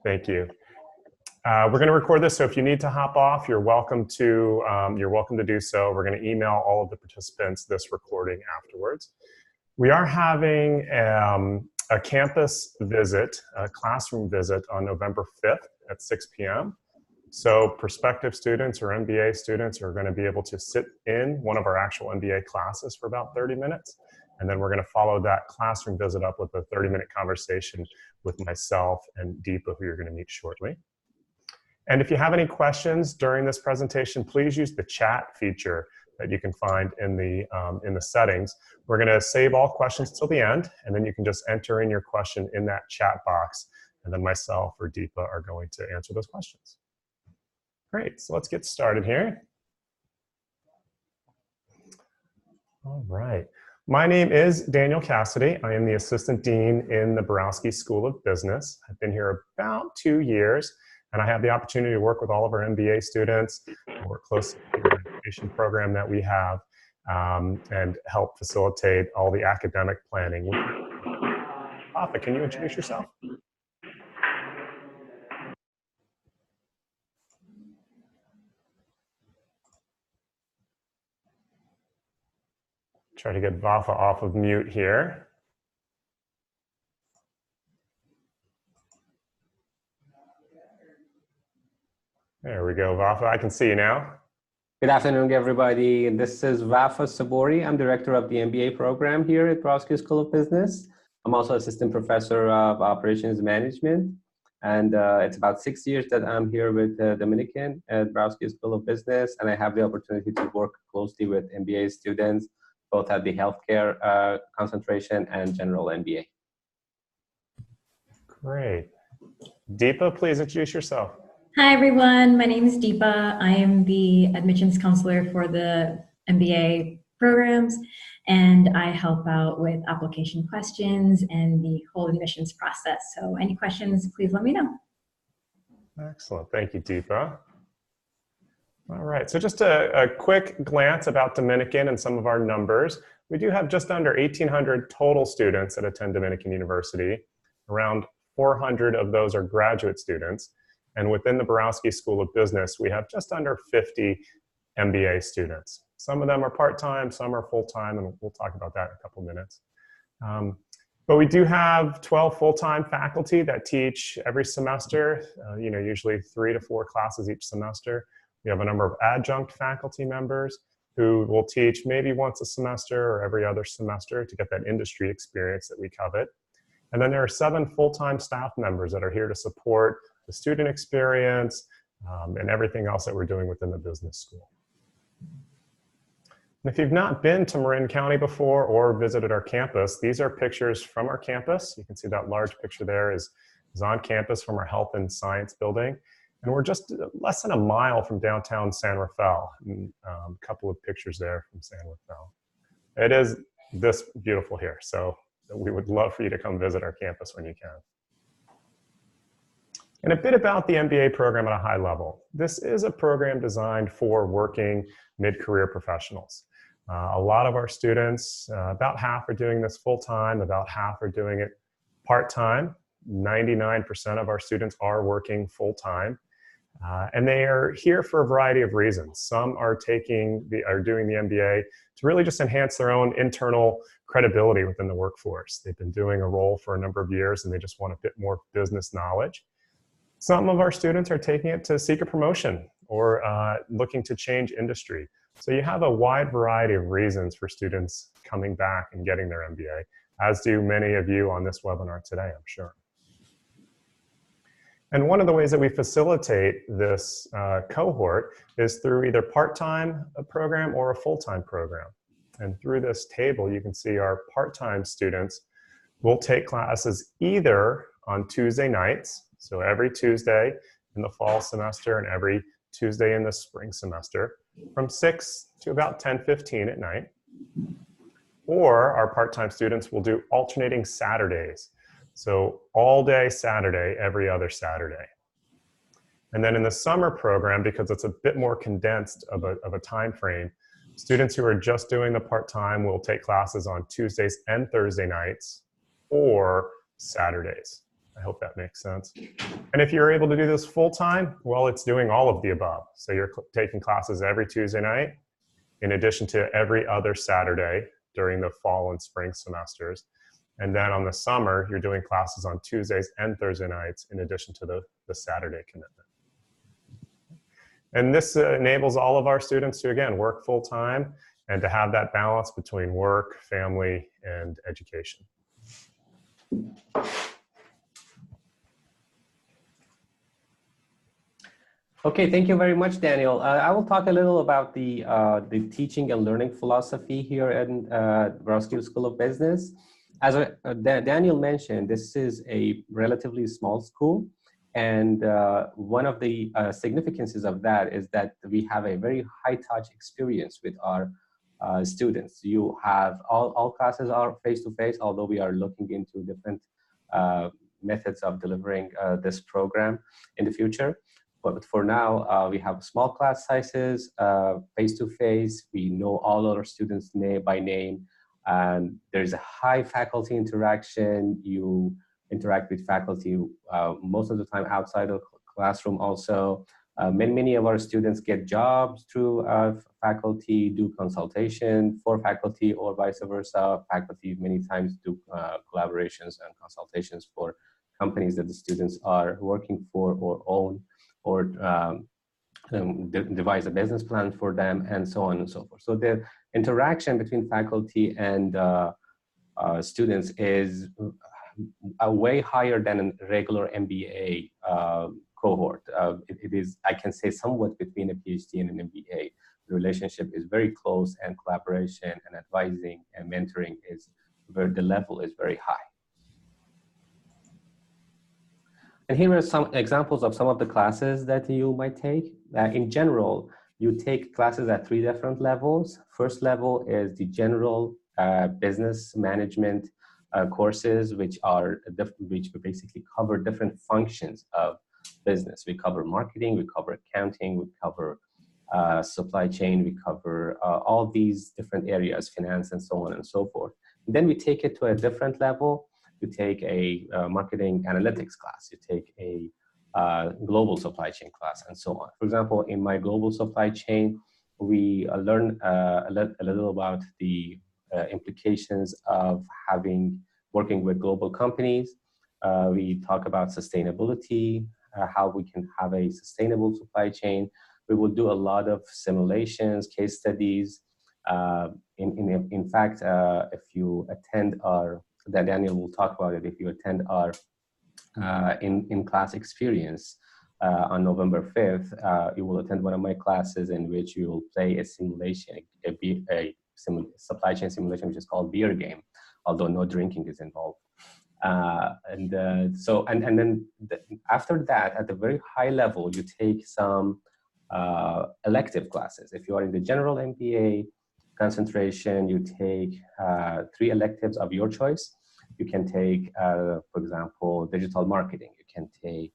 Thank you. We're going to record this, so if you need to hop off, you're welcome to do so. We're going to email all of the participants this recording afterwards. We are having a campus visit, a classroom visit on November 5th at 6 p.m. So prospective students or MBA students are going to be able to sit in one of our actual MBA classes for about 30 minutes. And then we're going to follow that classroom visit up with a 30-minute conversation with myself and Deepa, who you're going to meet shortly. And if you have any questions during this presentation, please use the chat feature that you can find in the settings. We're going to save all questions till the end, and then you can just enter in your question in that chat box, and then myself or Deepa are going to answer those questions. Great, so let's get started here. All right. My name is Daniel Cassidy. I am the Assistant Dean in the Borowski School of Business. I've been here about 2 years, and I have the opportunity to work with all of our MBA students, work closely with the education program that we have, and help facilitate all the academic planning. Papa, can you introduce yourself? Try to get Vafa off of mute here. There we go, Vafa. I can see you now. Good afternoon, everybody. This is Vafa Sabori. I'm director of the MBA program here at Borowski School of Business. I'm also assistant professor of operations management. And it's about 6 years that I'm here with Dominican at Borowski School of Business. And I have the opportunity to work closely with MBA students, both at the healthcare concentration and general MBA. Great. Deepa, please introduce yourself. Hi, everyone. My name is Deepa. I am the admissions counselor for the MBA programs, and I help out with application questions and the whole admissions process. So any questions, please let me know. Excellent. Thank you, Deepa. All right, so just a quick glance about Dominican and some of our numbers. We do have just under 1,800 total students that attend Dominican University. Around 400 of those are graduate students. And within the Borowski School of Business, we have just under 50 MBA students. Some of them are part-time, some are full-time, and we'll talk about that in a couple minutes. But we do have 12 full-time faculty that teach every semester, usually 3 to 4 classes each semester. We have a number of adjunct faculty members who will teach maybe once a semester or every other semester to get that industry experience that we covet. And then there are 7 full-time staff members that are here to support the student experience and everything else that we're doing within the business school. And if you've not been to Marin County before or visited our campus, these are pictures from our campus. You can see that large picture there is on campus from our health and science building. And we're just less than a mile from downtown San Rafael. And, a couple of pictures there from San Rafael. It is this beautiful here. So we would love for you to come visit our campus when you can. And a bit about the MBA program at a high level. This is a program designed for working mid-career professionals. A lot of our students, about half are doing this full-time, about half are doing it part-time. 99% of our students are working full-time. And they are here for a variety of reasons. Some are doing the MBA to really just enhance their own internal credibility within the workforce. They've been doing a role for a number of years and they just want a bit more business knowledge. Some of our students are taking it to seek a promotion or looking to change industry. So you have a wide variety of reasons for students coming back and getting their MBA, as do many of you on this webinar today, I'm sure. And one of the ways that we facilitate this cohort is through either part-time program or a full-time program. And through this table, you can see our part-time students will take classes either on Tuesday nights, so every Tuesday in the fall semester and every Tuesday in the spring semester, from 6 to about 10:15 at night. Or our part-time students will do alternating Saturdays. So all day Saturday, every other Saturday. And then in the summer program, because it's a bit more condensed of a time frame, students who are just doing the part-time will take classes on Tuesdays and Thursday nights or Saturdays. I hope that makes sense. And if you're able to do this full-time, well, it's doing all of the above. So you're taking classes every Tuesday night, in addition to every other Saturday during the fall and spring semesters. And then on the summer, you're doing classes on Tuesdays and Thursday nights, in addition to the Saturday commitment. And this enables all of our students to, again, work full-time and to have that balance between work, family, and education. Okay, thank you very much, Daniel. I will talk a little about the teaching and learning philosophy here at Brodsky School of Business. As Daniel mentioned, this is a relatively small school, and one of the significances of that is that we have a very high-touch experience with our students. You have all classes are face-to-face, although we are looking into different methods of delivering this program in the future. But for now, we have small class sizes, face-to-face. We know all our students by name, and there's a high faculty interaction. You interact with faculty most of the time outside of classroom also. Many of our students get jobs through faculty, do consultation for faculty or vice versa. Faculty many times do collaborations and consultations for companies that the students are working for or own, or devise a business plan for them, and so on and so forth. So the interaction between faculty and students is way higher than a regular MBA cohort. It is, I can say, somewhat between a PhD and an MBA. The relationship is very close, and collaboration and advising and mentoring is the level is very high. And here are some examples of some of the classes that you might take. In general, you take classes at 3 different levels. First level is the general business management courses, which basically cover different functions of business. We cover marketing, we cover accounting, we cover supply chain, we cover all these different areas, finance, and so on and so forth. And then we take it to a different level. You take a marketing analytics class, you take a global supply chain class, and so on. For example, in my global supply chain, we learn a little about the implications of working with global companies. We talk about sustainability, how we can have a sustainable supply chain. We will do a lot of simulations, case studies. In fact, if you attend that Daniel will talk about it, if you attend our in-class experience on November 5th, you will attend one of my classes in which you will play a simulation, a supply chain simulation, which is called Beer Game, although no drinking is involved. After that, at the very high level, you take some elective classes. If you are in the general MBA concentration, you take 3 electives of your choice. You can take, for example, digital marketing. You can take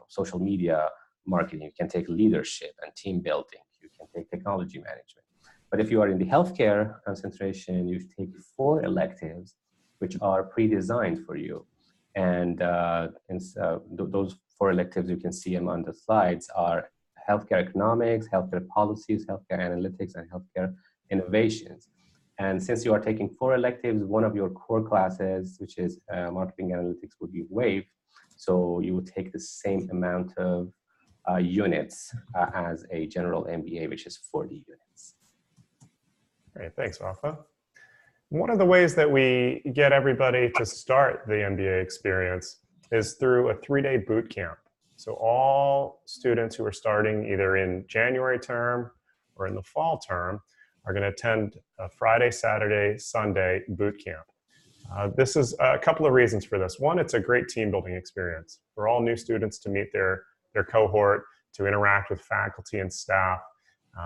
social media marketing. You can take leadership and team building. You can take technology management. But if you are in the healthcare concentration, you take 4 electives, which are pre-designed for you. And those 4 electives, you can see them on the slides, are healthcare economics, healthcare policies, healthcare analytics, and healthcare innovations. And since you are taking 4 electives, one of your core classes, which is marketing analytics, would be waived. So you would take the same amount of units as a general MBA, which is 40 units. Great, thanks, Rafa. One of the ways that we get everybody to start the MBA experience is through a 3-day boot camp. So all students who are starting either in January term or in the fall term are going to attend a Friday, Saturday, Sunday boot camp. This is a couple of reasons for this. One, it's a great team building experience for all new students to meet their cohort, to interact with faculty and staff.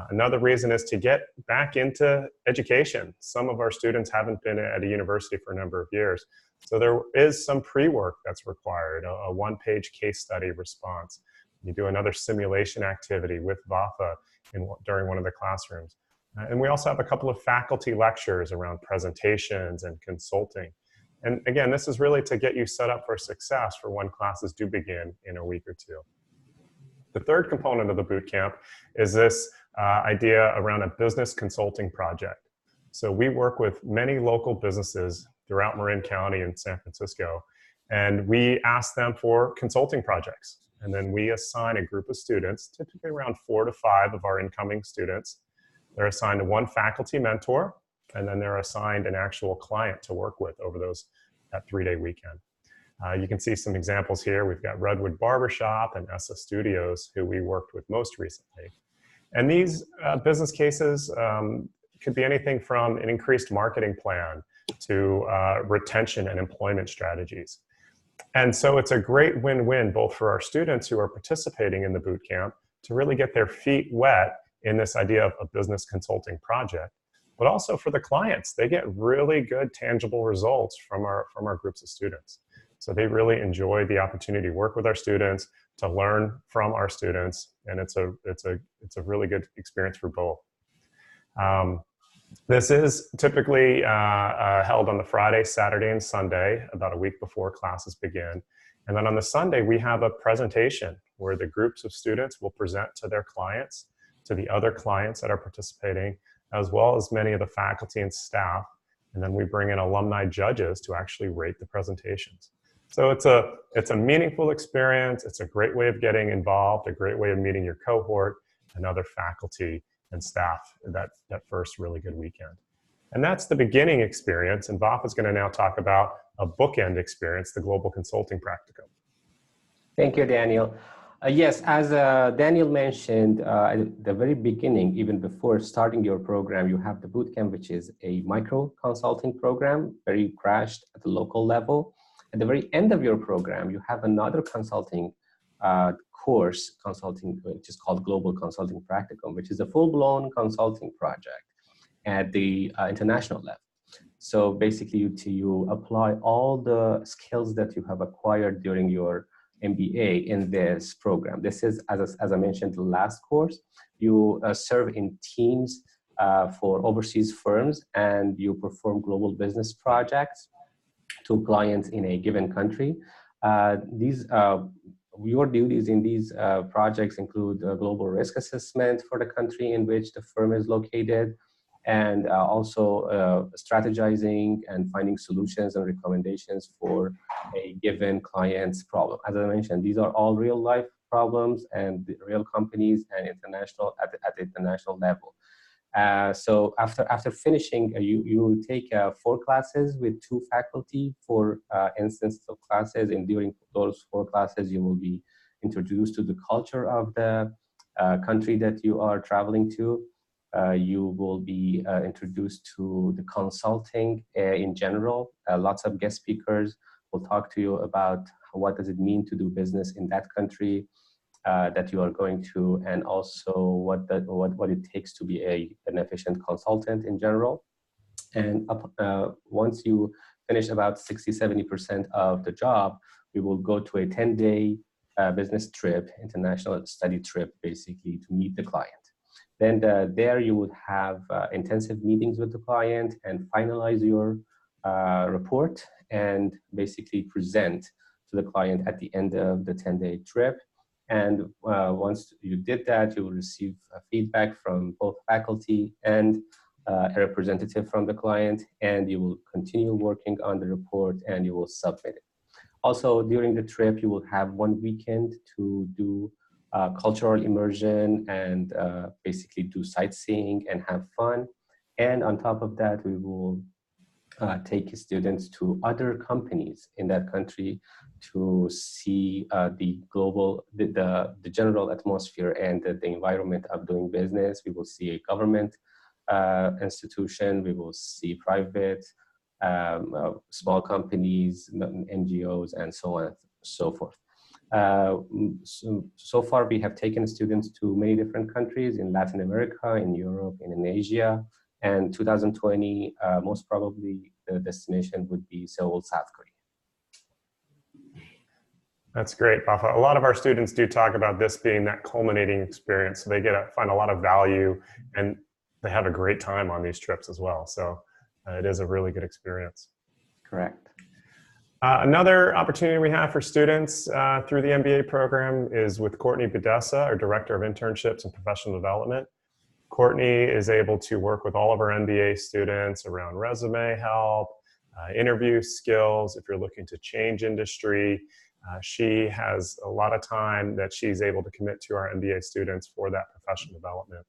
Another reason is to get back into education. Some of our students haven't been at a university for a number of years. So there is some pre-work that's required, a 1-page case study response. You do another simulation activity with Vafa during one of the classrooms. And we also have a couple of faculty lectures around presentations and consulting. And again, this is really to get you set up for success for when classes do begin in a week or two. The third component of the boot camp is this idea around a business consulting project. So we work with many local businesses throughout Marin County and San Francisco, and we ask them for consulting projects. And then we assign a group of students, typically around 4 to 5 of our incoming students. They're assigned to one faculty mentor, and then they're assigned an actual client to work with over that 3-day weekend. You can see some examples here. We've got Redwood Barbershop and Essa Studios, who we worked with most recently. And these business cases could be anything from an increased marketing plan to retention and employment strategies. And so it's a great win-win both for our students who are participating in the boot camp to really get their feet wet in this idea of a business consulting project, but also for the clients. They get really good tangible results from our groups of students. So they really enjoy the opportunity to work with our students, to learn from our students, and it's a really good experience for both. This is typically held on the Friday, Saturday, and Sunday, about a week before classes begin. And then on the Sunday, we have a presentation where the groups of students will present to their clients, to the other clients that are participating, as well as many of the faculty and staff. And then we bring in alumni judges to actually rate the presentations. So it's a meaningful experience. It's a great way of getting involved, a great way of meeting your cohort and other faculty and staff that first really good weekend. And that's the beginning experience. And Vafa is going to now talk about a bookend experience, the Global Consulting Practicum. Thank you, Daniel. Yes, as Daniel mentioned, at the very beginning, even before starting your program, you have the bootcamp, which is a micro consulting program, very crashed at the local level. At the very end of your program, you have another consulting course, which is called Global Consulting Practicum, which is a full-blown consulting project at the international level. So basically, you apply all the skills that you have acquired during your MBA in this program. This is, as I mentioned, the last course. You serve in teams for overseas firms, and you perform global business projects to clients in a given country. Your duties in these projects include global risk assessment for the country in which the firm is located, and also strategizing and finding solutions and recommendations for a given client's problem. As I mentioned, these are all real life problems and real companies and at the international level. So after finishing, you will take 4 classes with 2 faculty, 4 instances of classes, and during those 4 classes, you will be introduced to the culture of the country that you are traveling to. You will be introduced to the consulting in general. Lots of guest speakers will talk to you about what does it mean to do business in that country that you are going to, and also what it takes to be an efficient consultant in general. And once you finish about 60-70% of the job, we will go to a 10-day business trip, international study trip, basically to meet the client. Then there you would have intensive meetings with the client and finalize your report and basically present to the client at the end of the 10-day trip. And once you did that, you will receive feedback from both faculty and a representative from the client, and you will continue working on the report and you will submit it. Also, during the trip, you will have 1 weekend to do cultural immersion and basically do sightseeing and have fun. And on top of that, we will take students to other companies in that country to see the general atmosphere and the environment of doing business. We will see a government institution. We will see private, small companies, NGOs, and so on and so forth. So far, we have taken students to many different countries in Latin America, in Europe, and in Asia. And 2020, most probably the destination would be Seoul, South Korea. That's great, Vafa. A lot of our students do talk about this being that culminating experience. So they find a lot of value, and they have a great time on these trips as well. So it is a really good experience. Correct. Another opportunity we have for students through the MBA program is with Courtney Bedessa, our Director of Internships and Professional Development. Courtney is able to work with all of our MBA students around resume help, interview skills. If you're looking to change industry, she has a lot of time that she's able to commit to our MBA students for that professional development.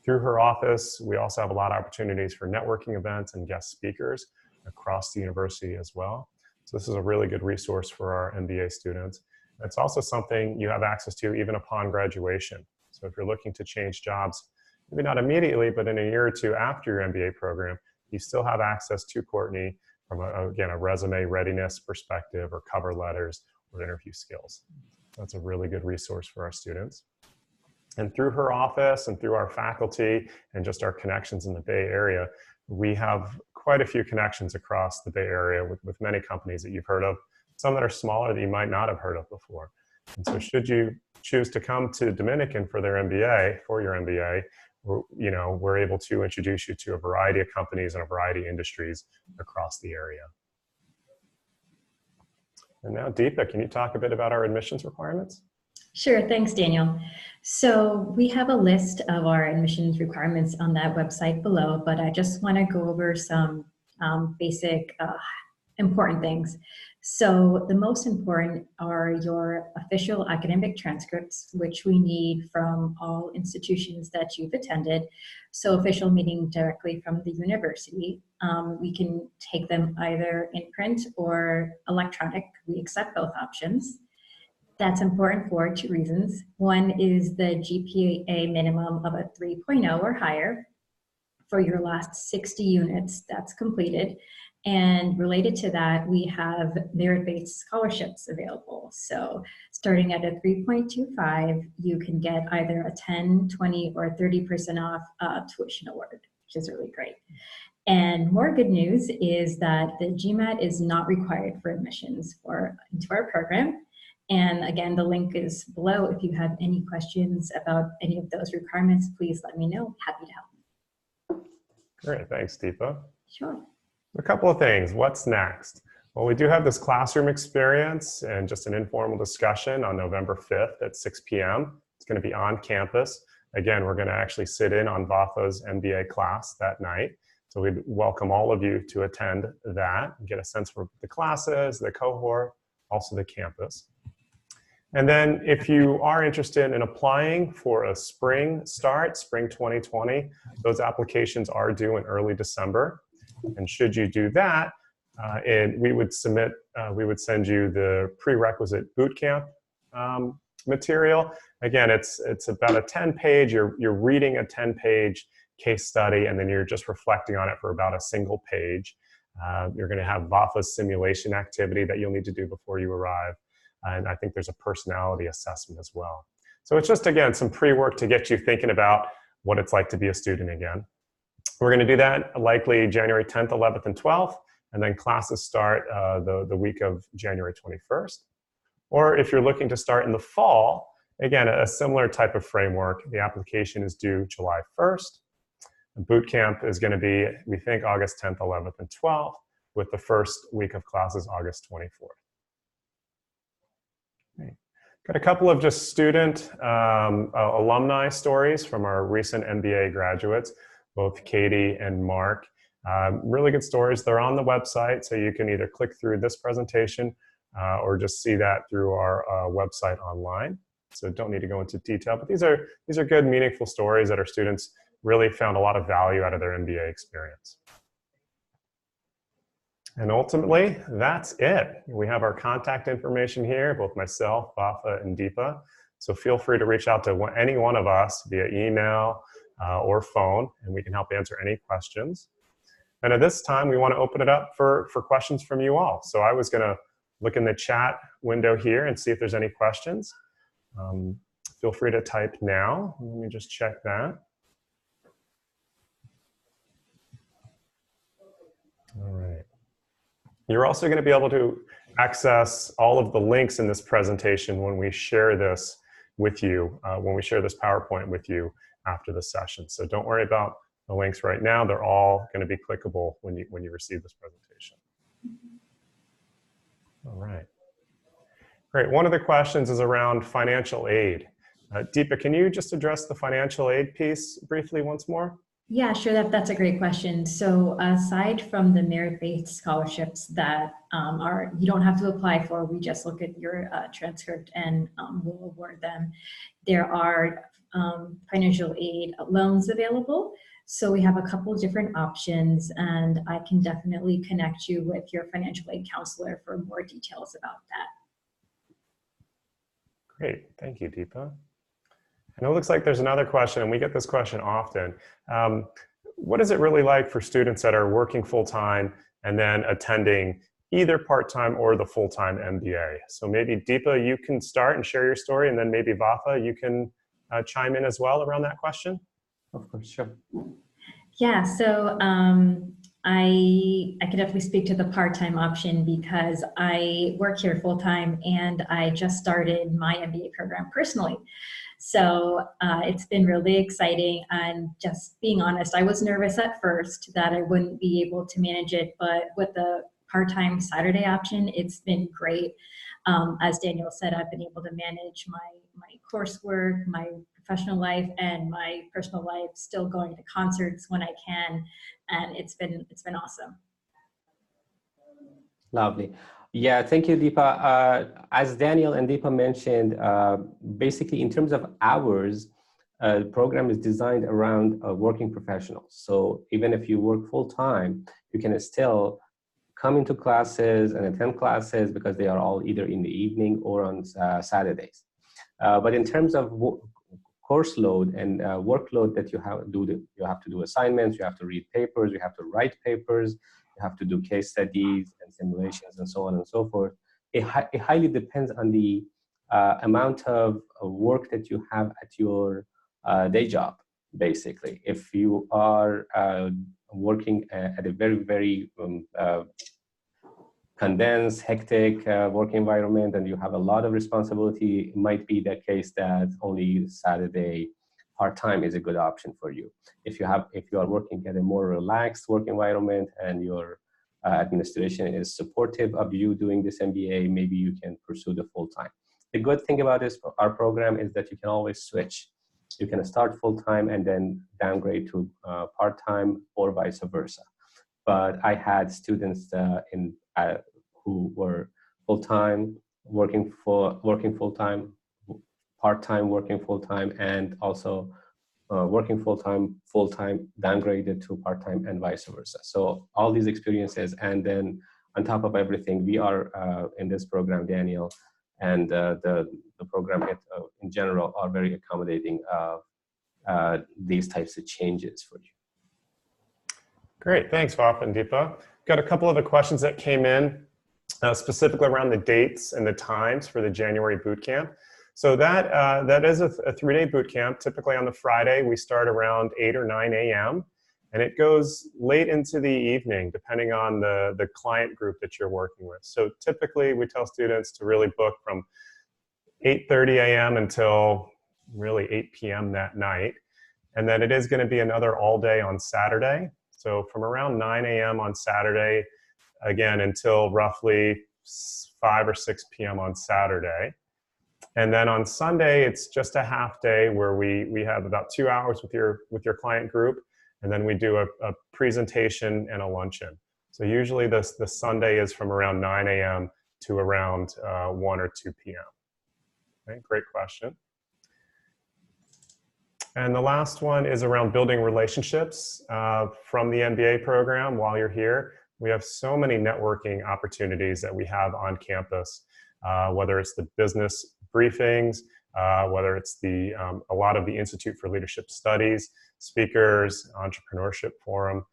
Through her office, we also have a lot of opportunities for networking events and guest speakers across the university as well. So this is a really good resource for our MBA students. It's also something you have access to even upon graduation. So if you're looking to change jobs, maybe not immediately, but in a year or two after your MBA program, you still have access to Courtney from, again, a resume readiness perspective or cover letters or interview skills. That's a really good resource for our students. And through her office and through our faculty and just our connections in the Bay Area, we have quite a few connections across the Bay Area with many companies that you've heard of, some that are smaller that you might not have heard of before. And so should you choose to come to Dominican for their MBA, for your MBA, we're able to introduce you to a variety of companies and a variety of industries across the area. And now, Deepa, can you talk a bit about our admissions requirements? Sure, thanks, Daniel. So we have a list of our admissions requirements on that website below, but I just want to go over some basic important things. So the most important are your official academic transcripts, which we need from all institutions that you've attended. So official meaning directly from the university. We can take them either in print or electronic. We accept both options. That's important for two reasons. One is the GPA minimum of a 3.0 or higher for your last 60 units that's completed. And related to that, we have merit-based scholarships available. So starting at a 3.25, you can get either a 10, 20, or 30% off tuition award, which is really great. And more good news is that the GMAT is not required for admissions into our program. And again, the link is below. If you have any questions about any of those requirements, please let me know. Happy to help. Great, thanks, Deepa. Sure. A couple of things. What's next? Well, we do have this classroom experience and just an informal discussion on November 5th at 6 p.m. It's going to be on campus. Again, we're going to actually sit in on Vafa's MBA class that night. So we'd welcome all of you to attend that and get a sense for the classes, the cohort, also the campus. And then if you are interested in applying for a spring start, spring 2020, those applications are due in early December. And should you do that, we would send you the prerequisite bootcamp material. Again, it's about a 10-page, you're reading a 10-page case study, and then you're just reflecting on it for about a single page. You're going to have Vafa's simulation activity that you'll need to do before you arrive. And I think there's a personality assessment as well. So it's just, again, some pre-work to get you thinking about what it's like to be a student again. We're going to do that likely January 10th, 11th, and 12th, and then classes start the week of January 21st. Or if you're looking to start in the fall, again, a similar type of framework. The application is due July 1st. The boot camp is going to be, we think, August 10th, 11th, and 12th, with the first week of classes August 24th. Got a couple of just student alumni stories from our recent MBA graduates, both Katie and Mark. Really good stories. They're on the website, so you can either click through this presentation or just see that through our website online. So don't need to go into detail, but these are good, meaningful stories that our students really found a lot of value out of their MBA experience. And ultimately, that's it. We have our contact information here, both myself, Vafa, and Deepa. So feel free to reach out to any one of us via email or phone, and we can help answer any questions. And at this time, we want to open it up for questions from you all. So I was going to look in the chat window here and see if there's any questions. Feel free to type now. Let me just check that. All right. You're also going to be able to access all of the links in this presentation when we share this with you, when we share this PowerPoint with you after the session. So don't worry about the links right now. They're all going to be clickable when you receive this presentation. All right. Great. One of the questions is around financial aid. Deepa, can you just address the financial aid piece briefly once more? Yeah, sure. That's a great question. So aside from the merit-based scholarships that you don't have to apply for, we just look at your transcript and we'll award them. There are financial aid loans available. So we have a couple different options, and I can definitely connect you with your financial aid counselor for more details about that. Great. Thank you, Deepa. And it looks like there's another question, and we get this question often. What is it really like for students that are working full-time and then attending either part-time or the full-time MBA? So maybe Deepa, you can start and share your story, and then maybe Vafa, you can chime in as well around that question. Of course, sure. Yeah, so I can definitely speak to the part-time option because I work here full-time and I just started my MBA program personally. So it's been really exciting, and just being honest, I was nervous at first that I wouldn't be able to manage it, but with the part-time Saturday option, it's been great. As Daniel said, I've been able to manage my coursework, my professional life, and my personal life, still going to concerts when I can, and it's been awesome. Lovely. Yeah, thank you, Deepa. As Daniel and Deepa mentioned, basically in terms of hours, the program is designed around working professionals. So even if you work full-time, you can still come into classes and attend classes because they are all either in the evening or on Saturdays. But in terms of course load and workload that you have to do assignments, you have to read papers, you have to write papers, you have to do case studies and simulations and so on and so forth. It highly depends on the amount of work that you have at your day job, basically. If you are working at a very, very condensed, hectic work environment and you have a lot of responsibility, it might be the case that only Saturday part-time is a good option for you. If you are working at a more relaxed work environment and your administration is supportive of you doing this MBA, maybe you can pursue the full-time. The good thing about our program is that you can always switch. You can start full-time and then downgrade to part-time or vice versa. But I had students who were full-time, working full-time, part-time, working full-time, and also working full-time, downgraded to part-time, and vice versa. So all these experiences, and then on top of everything, we are in this program, Daniel, and the program in general are very accommodating of these types of changes for you. Great, thanks, Vafa and Deepa. Got a couple of the questions that came in, specifically around the dates and the times for the January boot camp. So that is a 3-day boot camp. Typically on the Friday, we start around 8 or 9 a.m. and it goes late into the evening, depending on the client group that you're working with. So typically we tell students to really book from 8:30 a.m. until really 8 p.m. that night. And then it is going to be another all day on Saturday. So from around 9 a.m. on Saturday, again, until roughly 5 or 6 p.m. on Saturday. And then on Sunday, it's just a half day where we have about 2 hours with your client group. And then we do a presentation and a luncheon. So usually the Sunday is from around 9 a.m. to around 1 or 2 p.m. Okay, great question. And the last one is around building relationships from the MBA program while you're here. We have so many networking opportunities that we have on campus, whether it's the business briefings, whether it's a lot of the Institute for Leadership Studies, speakers, entrepreneurship forum.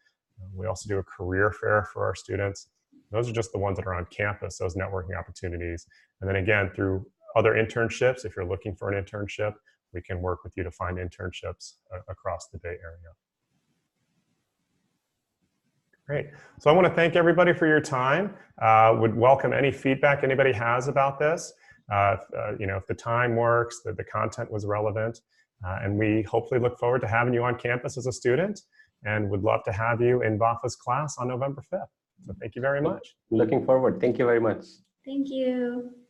We also do a career fair for our students. Those are just the ones that are on campus, those networking opportunities. And then again, through other internships, if you're looking for an internship, we can work with you to find internships across the Bay Area. Great. So I want to thank everybody for your time. Would welcome any feedback anybody has about this. If the time works, that the content was relevant, and we hopefully look forward to having you on campus as a student, and would love to have you in Vafa's class on November 5th. So thank you very much. Looking forward. Thank you very much. Thank you.